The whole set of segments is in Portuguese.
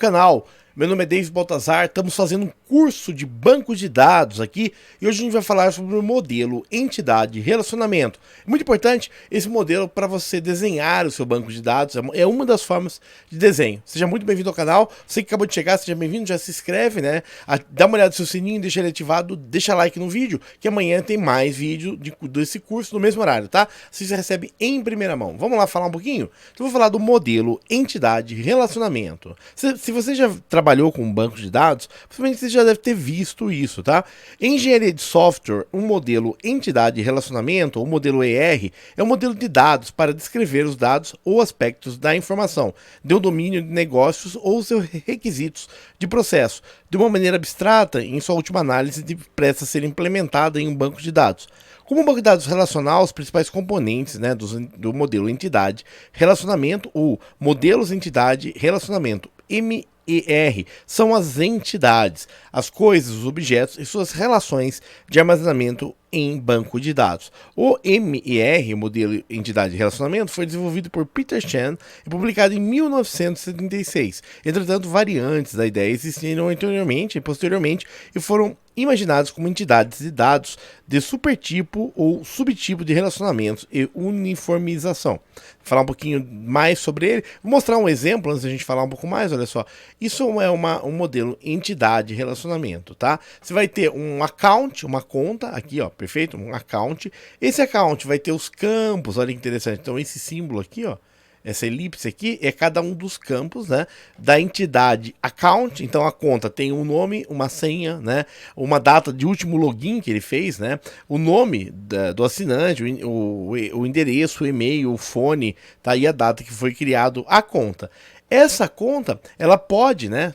canal. Meu nome é David Baltazar, estamos fazendo um curso de banco de dados aqui e hoje a gente vai falar sobre o modelo entidade relacionamento. É muito importante esse modelo para você desenhar o seu banco de dados, é uma das formas de desenho. Seja muito bem-vindo ao canal, você que acabou de chegar, seja bem-vindo, já se inscreve, né? Dá uma olhada no seu sininho, deixa ele ativado, deixa like no vídeo, que amanhã tem mais vídeo desse curso no mesmo horário, tá? Você recebe em primeira mão. Vamos lá falar um pouquinho? Então, eu vou falar do modelo entidade relacionamento. Se você já trabalhou com um banco de dados, provavelmente você já deve ter visto isso, tá? Em engenharia de software, um modelo entidade relacionamento, ou modelo ER, é um modelo de dados para descrever os dados ou aspectos da informação, de um domínio de negócios ou seus requisitos de processo, de uma maneira abstrata, em sua última análise, presta a ser implementada em um banco de dados. Como um banco de dados relacional, os principais componentes, né, do modelo entidade relacionamento ou modelos entidade relacionamento MER são as entidades, as coisas, os objetos e suas relações de armazenamento em banco de dados. O MER, modelo entidade relacionamento, foi desenvolvido por Peter Chan e publicado em 1976. Entretanto, variantes da ideia existiram anteriormente e posteriormente e foram imaginados como entidades de dados de supertipo ou subtipo de relacionamentos e uniformização. Vou falar um pouquinho mais sobre ele, vou mostrar um exemplo antes da gente falar um pouco mais, olha só. Isso é um modelo entidade relacionamento, tá? Você vai ter um account, uma conta, aqui ó, perfeito? Um account. Esse account vai ter os campos, olha que interessante. Então esse símbolo aqui, ó, essa elipse aqui é cada um dos campos, né, da entidade account. Então a conta tem um nome, uma senha, né, uma data de último login que ele fez, né, o nome do assinante, o endereço, o e-mail, o fone, tá, e a data que foi criado a conta. Essa conta, ela pode, né,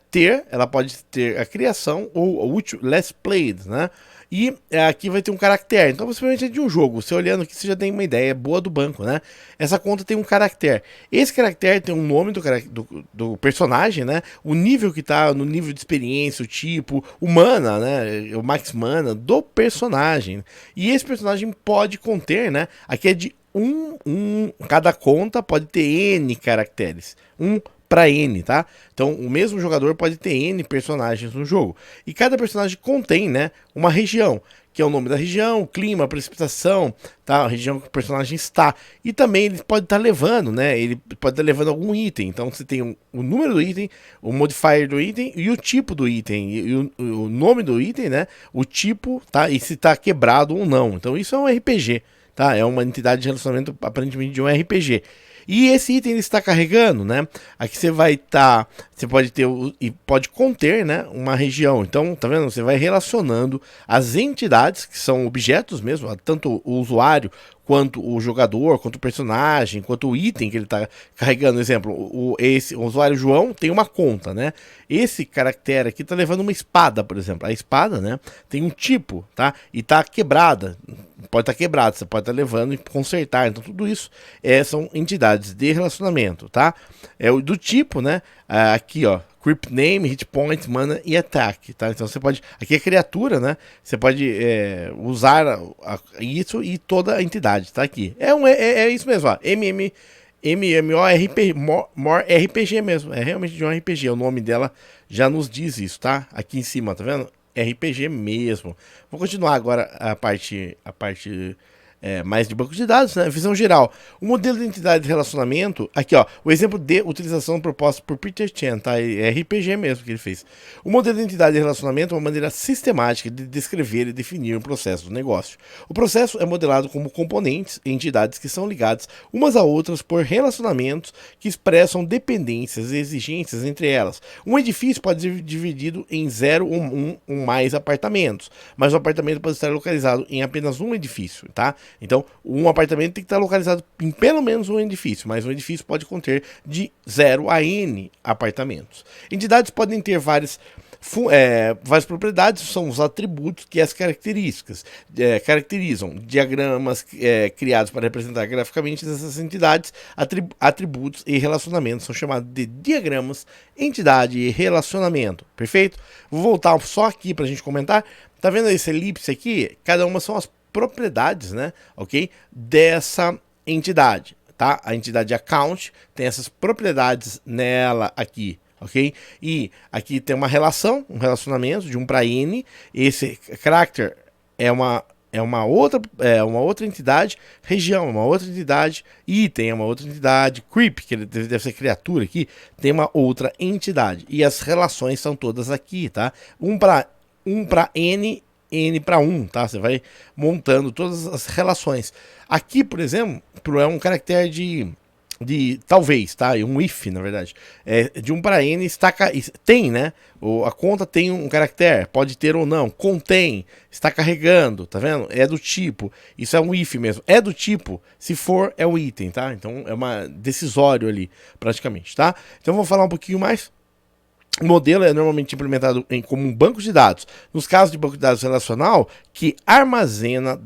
ela pode ter a criação ou last played, né? E aqui vai ter um caractere. Então, possivelmente é de um jogo. Você olhando aqui, você já tem uma ideia boa do banco, né? Essa conta tem um caractere. Esse caractere tem um nome do personagem, né? O nível que tá, no nível de experiência, o tipo, o mana, né? O max mana do personagem. E esse personagem pode conter, né? Aqui é de cada conta pode ter N caracteres. Para N, tá? Então, o mesmo jogador pode ter N personagens no jogo. E cada personagem contém, né, uma região, que é o nome da região, o clima, a precipitação, tá? A região que o personagem está. E também ele pode estar levando, né? Ele pode estar levando algum item. Então, você tem o número do item, o modifier do item e o tipo do item. E o nome do item, né? O tipo, tá? E se está quebrado ou não. Então, isso é um RPG, tá? É uma entidade de relacionamento, aparentemente, de um RPG. E esse item ele está carregando, né? Aqui você vai estar, você pode ter e pode conter, né, uma região. Então, tá vendo? Você vai relacionando as entidades que são objetos mesmo, tanto o usuário quanto o jogador, quanto o personagem, quanto o item que ele está carregando. Exemplo, o usuário João tem uma conta, né? Esse caractere aqui está levando uma espada, por exemplo. A espada, né, tem um tipo, tá? E está quebrada. Pode estar quebrada, você pode estar levando e consertar. Então, tudo isso são entidades de relacionamento, tá? É o do tipo, né? Aqui, ó. Crypt Name, Hit Point, Mana e Attack, tá? Então você pode... Aqui é criatura, né? Você pode usar isso e toda a entidade, tá? Aqui. É isso mesmo, ó. MMORPG, More RPG mesmo. É realmente de um RPG. O nome dela já nos diz isso, tá? Aqui em cima, tá vendo? RPG mesmo. Vou continuar agora a parte mais de banco de dados, né? Visão geral. O modelo de entidade de relacionamento, aqui ó, o exemplo de utilização proposta por Peter Chan, tá? É RPG mesmo que ele fez. O modelo de entidade de relacionamento é uma maneira sistemática de descrever e definir o processo do negócio. O processo é modelado como componentes e entidades que são ligadas umas a outras por relacionamentos que expressam dependências e exigências entre elas. Um edifício pode ser dividido em 0 ou mais apartamentos, mas o apartamento pode estar localizado em apenas um edifício, tá? Então, um apartamento tem que estar localizado em pelo menos um edifício, mas um edifício pode conter de 0 a N apartamentos. Entidades podem ter várias propriedades, são os atributos que as características caracterizam. Diagramas criados para representar graficamente essas entidades, atributos e relacionamentos são chamados de diagramas, entidade e relacionamento. Perfeito? Vou voltar só aqui para a gente comentar. Tá vendo esse elipse aqui? Cada uma são as propriedades, né, ok, dessa entidade, tá? A entidade account tem essas propriedades nela aqui, ok? E aqui tem uma relação, um relacionamento de 1 para n. Esse character é uma outra entidade, região é uma outra entidade, item é uma outra entidade, creep, que deve ser criatura aqui, tem uma outra entidade. E as relações são todas aqui, tá? 1 para n, n para 1, tá? Você vai montando todas as relações. Aqui, por exemplo, é um caractere de talvez, tá? Um if, na verdade. De 1 para n tem, né? A conta tem um caractere, pode ter ou não, contém, está carregando, tá vendo? É do tipo, isso é um if mesmo, é do tipo, se for, é o item, tá? Então é uma decisório ali, praticamente, tá? Então vamos falar um pouquinho mais. O modelo é normalmente implementado como um banco de dados. Nos casos de banco de dados relacional, que armazena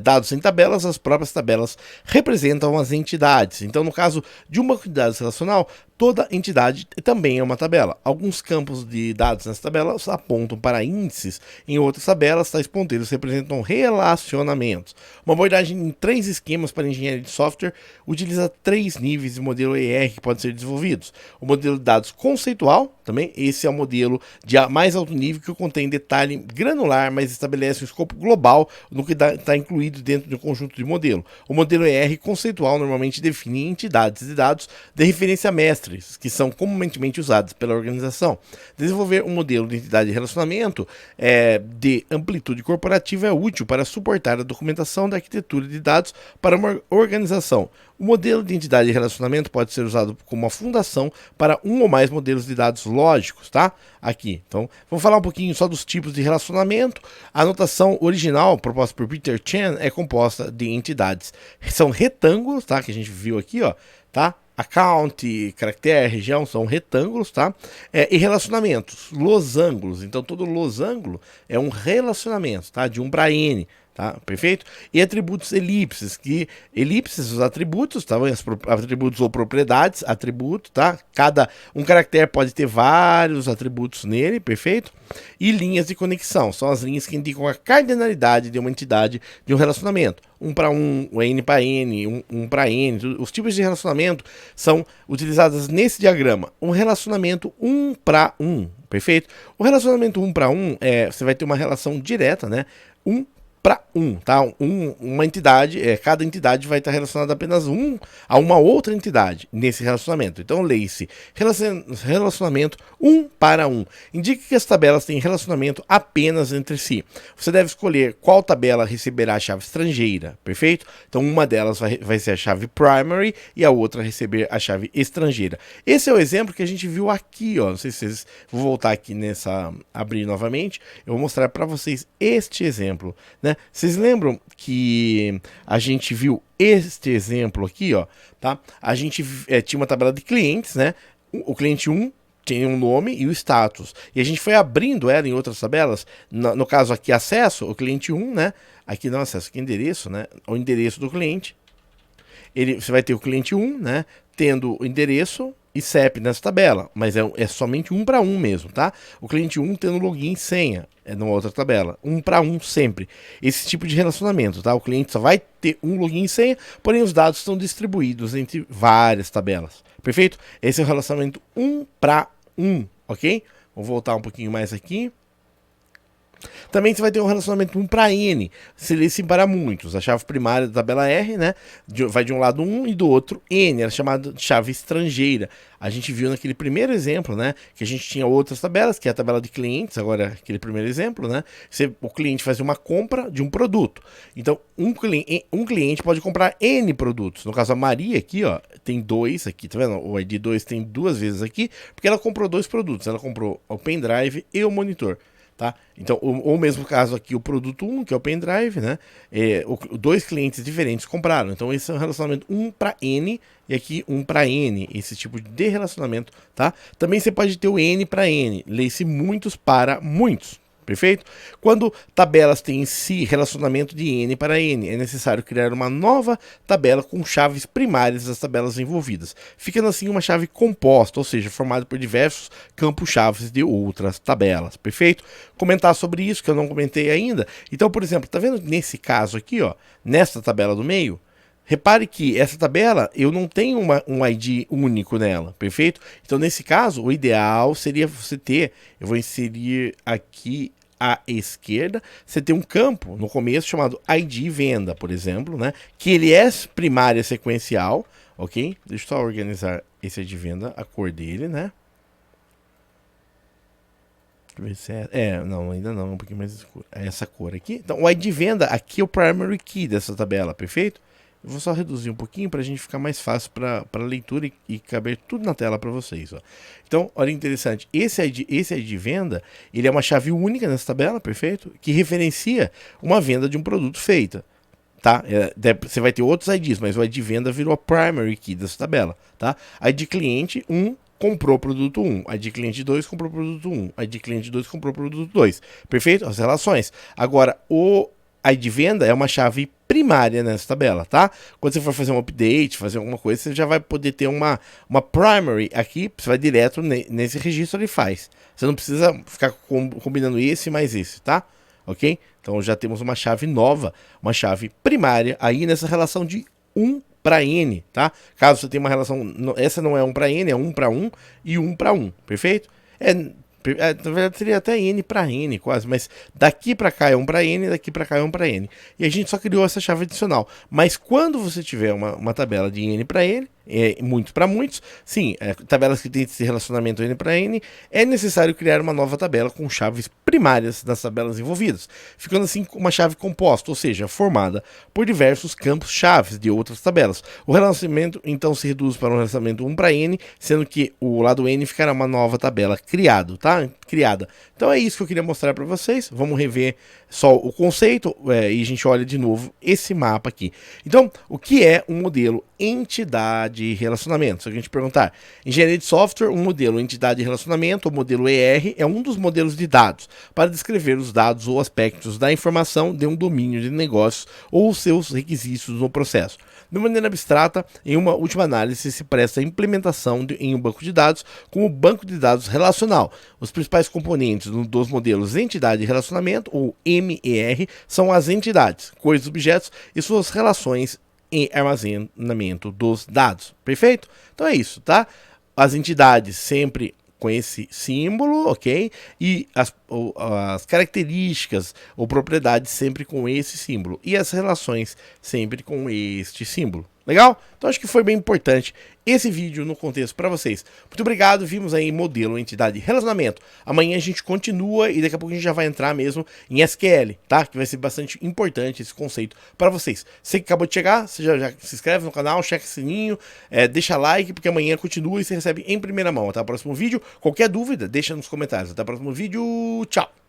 dados em tabelas, as próprias tabelas representam as entidades. Então, no caso de um banco de dados relacional, toda entidade também é uma tabela. Alguns campos de dados nessa tabela apontam para índices, em outras tabelas, tais ponteiros representam relacionamentos. Uma abordagem em 3 esquemas para engenharia de software utiliza 3 níveis de modelo ER que podem ser desenvolvidos. O modelo de dados conceitual, também, esse é o modelo de mais alto nível que contém detalhe granular, mas estabelece um escopo global no que está incluído dentro do conjunto de modelo. O modelo ER conceitual normalmente define entidades de dados de referência mestres, que são comumente usadas pela organização. Desenvolver um modelo de entidade de relacionamento de amplitude corporativa é útil para suportar a documentação da arquitetura de dados para uma organização. O modelo de entidade de relacionamento pode ser usado como uma fundação para um ou mais modelos de dados lógicos, tá? Aqui. Então, vamos falar um pouquinho só dos tipos de relacionamento. A notação original proposta por Peter Chan é composta de entidades. São retângulos, tá? Que a gente viu aqui, ó, tá? Account, caractere, região são retângulos, tá? E relacionamentos, losangos. Então, todo losango é um relacionamento, tá? De 1 para n. Tá? Perfeito? E atributos elipses, os atributos, tá? Atributos ou propriedades, atributo, tá? Um caractere pode ter vários atributos nele, perfeito? E linhas de conexão, são as linhas que indicam a cardinalidade de uma entidade de um relacionamento. 1 para 1, o n para n, 1 para n, os tipos de relacionamento são utilizados nesse diagrama. Um relacionamento 1 para 1, perfeito? O relacionamento 1 para 1, você vai ter uma relação direta, né? 1 para 1, tá? Uma entidade, cada entidade vai estar relacionada apenas a uma outra entidade nesse relacionamento. Então, leia-se relacionamento 1 para 1. Indica que as tabelas têm relacionamento apenas entre si. Você deve escolher qual tabela receberá a chave estrangeira, perfeito? Então, uma delas vai ser a chave primary e a outra receber a chave estrangeira. Esse é o exemplo que a gente viu aqui, ó. Não sei se vocês... Vou voltar aqui abrir novamente. Eu vou mostrar para vocês este exemplo, né? Vocês lembram que a gente viu este exemplo aqui, ó, tá? A gente tinha uma tabela de clientes, né? O cliente 1 tem um nome e o status. E a gente foi abrindo ela em outras tabelas. No caso aqui, acesso, o cliente 1, né? Aqui não acesso, aqui endereço, né? O endereço do cliente. Você vai ter o cliente 1, né? Tendo o endereço e CEP nessa tabela, mas é somente 1 para 1 mesmo, tá? O cliente 1 tendo login e senha, numa outra tabela, 1 para 1 sempre. Esse tipo de relacionamento, tá? O cliente só vai ter um login e senha, porém os dados estão distribuídos entre várias tabelas, perfeito? Esse é o relacionamento 1 para 1, ok? Vou voltar um pouquinho mais aqui. Também você vai ter um relacionamento 1 para n, se lê sim para muitos. A chave primária da tabela R, né, vai de um lado 1 e do outro n, era chamada de chave estrangeira. A gente viu naquele primeiro exemplo, né, que a gente tinha outras tabelas, que é a tabela de clientes, agora aquele primeiro exemplo, né, o cliente faz uma compra de um produto. Então, um cliente pode comprar n produtos. No caso, a Maria aqui, ó, tem 2 aqui, tá vendo? O ID 2 tem 2 vezes aqui, porque ela comprou 2 produtos. Ela comprou o pendrive e o monitor. Tá? Então, ou mesmo caso aqui, o produto 1, que é o pendrive, né? 2 clientes diferentes compraram. Então, esse é um relacionamento 1 para N e aqui 1 para N, esse tipo de relacionamento, tá? Também você pode ter o N para N, lê-se muitos para muitos. Perfeito? Quando tabelas têm em si relacionamento de n para n, é necessário criar uma nova tabela com chaves primárias das tabelas envolvidas, ficando assim uma chave composta, ou seja, formada por diversos campos-chaves de outras tabelas. Perfeito? Comentar sobre isso, que eu não comentei ainda. Então, por exemplo, tá vendo nesse caso aqui, ó, nessa tabela do meio, repare que essa tabela, eu não tenho um ID único nela, perfeito? Então, nesse caso, o ideal seria você ter, eu vou inserir aqui à esquerda, você tem um campo no começo chamado ID venda, por exemplo, né? Que ele é primária sequencial, ok? Deixa eu só organizar esse ID venda, a cor dele, né? Deixa eu ver se não, ainda não, um pouquinho mais escuro. É essa cor aqui. Então, o ID venda aqui é o primary key dessa tabela, perfeito? Eu vou só reduzir um pouquinho para a gente ficar mais fácil para leitura e caber tudo na tela para vocês. Ó. Então, olha interessante, esse ID venda, ele é uma chave única nessa tabela, perfeito? Que referencia uma venda de um produto feita. Tá? Você vai ter outros IDs, mas o ID venda virou a primary key dessa tabela. Tá? ID cliente 1 comprou produto 1, ID cliente 2 comprou produto 1, ID cliente 2 comprou produto 2. Perfeito? As relações. Agora, o ID venda é uma chave primária nessa tabela, tá? Quando você for fazer um update, fazer alguma coisa, você já vai poder ter uma primary aqui, você vai direto nesse registro e faz. Você não precisa ficar combinando esse mais esse, tá? Ok? Então já temos uma chave nova, uma chave primária aí nessa relação de 1 para N, tá? Caso você tenha uma relação, essa não é 1 para N, é 1 para 1 e 1 para 1, perfeito? Na verdade seria até N para N quase, mas daqui para cá é 1 para N, daqui para cá é 1 para N. E a gente só criou essa chave adicional. Mas quando você tiver uma tabela de N para N, muito para muitos, sim, tabelas que têm esse relacionamento N para N, é necessário criar uma nova tabela com chaves primárias das tabelas envolvidas, ficando assim uma chave composta, ou seja, formada por diversos campos chaves de outras tabelas. O relacionamento então se reduz para um relacionamento 1 para N, sendo que o lado N ficará uma nova tabela criada. Então é isso que eu queria mostrar para vocês. Vamos rever só o conceito e a gente olha de novo esse mapa aqui. Então, o que é um modelo entidade e relacionamento? Se a gente perguntar, engenharia de software, um modelo entidade e relacionamento, o modelo ER, é um dos modelos de dados para descrever os dados ou aspectos da informação de um domínio de negócios ou seus requisitos no processo. De maneira abstrata, em uma última análise, se presta a implementação em um banco de dados como banco de dados relacional. Os principais componentes dos modelos entidade e relacionamento, ou MER, são as entidades, coisas, objetos e suas relações em armazenamento dos dados. Perfeito? Então é isso, tá? As entidades sempre com esse símbolo, ok? E as características ou propriedades sempre com esse símbolo. E as relações sempre com este símbolo. Legal? Então acho que foi bem importante esse vídeo no contexto para vocês. Muito obrigado, vimos aí modelo, entidade e relacionamento. Amanhã a gente continua e daqui a pouco a gente já vai entrar mesmo em SQL, tá? Que vai ser bastante importante esse conceito para vocês. Você que acabou de chegar, você já se inscreve no canal, checa o sininho, deixa like, porque amanhã continua e você recebe em primeira mão. Até o próximo vídeo. Qualquer dúvida, deixa nos comentários. Até o próximo vídeo. Tchau!